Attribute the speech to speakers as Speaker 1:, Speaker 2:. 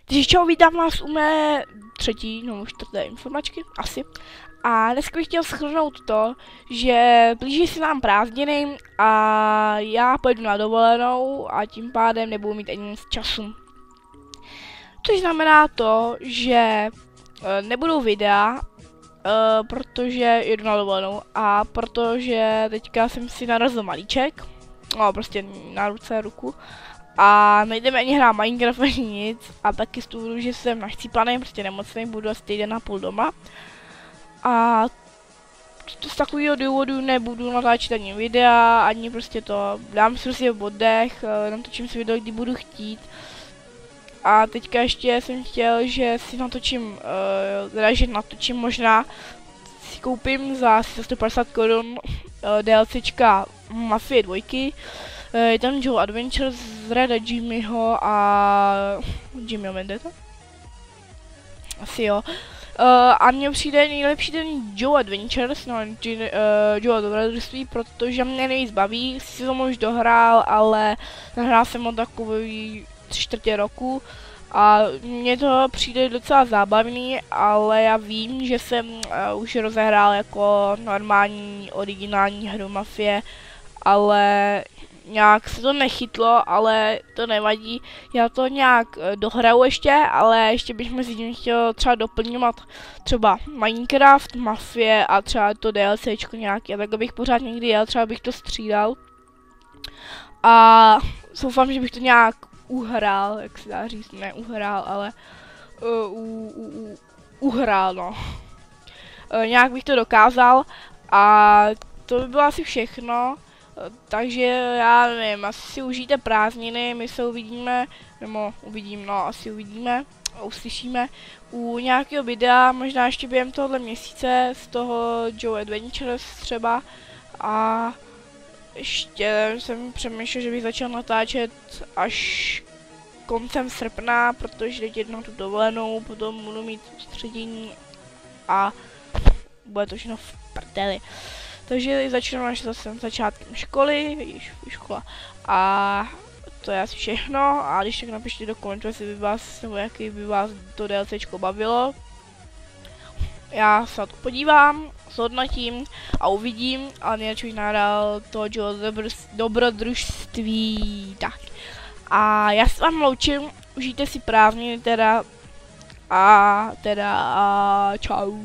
Speaker 1: Takže čau, vítám vás u mé třetí, no čtvrté informačky, asi. A dneska bych chtěl shrnout to, že blíží se nám prázdniny a já pojedu na dovolenou a tím pádem nebudu mít ani nic času. Což znamená to, že nebudou videa, protože jedu na dovolenou a protože teďka jsem si narazil malíček, no prostě na ruku. A nejdeme ani hrát Minecraft ani nic a taky z toho, že jsem nachcípaný, prostě nemocný, budu asi týden a půl doma. A z takového důvodu nebudu natáčet ani videa, ani prostě to, dám si prostě oddech, natočím si video, kdy budu chtít. A teďka ještě jsem chtěl, že si natočím, že natočím možná, si koupím za 150 korun DLCčka Mafie 2. Je tam Joe Adventure z Reda Jimmyho a Jimmyho Vendetta? Asi jo. A mně přijde nejlepší ten Joe Adventures, no Joe dobrodružství, protože mě nejvíc baví, si to už dohrál, ale nahrál jsem ho takový 3/4 roku. A mně to přijde docela zábavný, ale já vím, že jsem už rozehrál jako normální originální hru Mafie, ale nějak se to nechytlo, ale to nevadí. Já to nějak dohraju ještě, ale ještě bych mezi tím chtěl třeba doplňovat třeba Minecraft, Mafie a třeba to DLCčko nějaký. A takhle bych pořád někdy jel, třeba bych to střídal. A doufám, že bych to nějak uhrál, jak se dá říct, ne uhrál, ale uhrál, no. Nějak bych to dokázal a to by bylo asi všechno. Takže já nevím, asi si užijte prázdniny, my se uvidíme, nebo uvidím, no asi uvidíme, uslyšíme u nějakého videa, možná ještě během tohohle měsíce, z toho Joe Adventures třeba. A ještě jsem přemýšlel, že bych začal natáčet až koncem srpna, protože teď jedu na tu dovolenou, potom budu mít středění a bude to všechno v prdeli. Takže začínám až zase začátkem školy, již škola. A to je asi všechno. A když tak napište do komentu, jestli by vás, nebo jaký by vás to DLCčko bavilo. Já se na to podívám, zhodnotím a uvidím, ale nejradši bych nahrál to dobrodružství. Tak. A já se vám loučím, užijte si prázdniny teda a čau.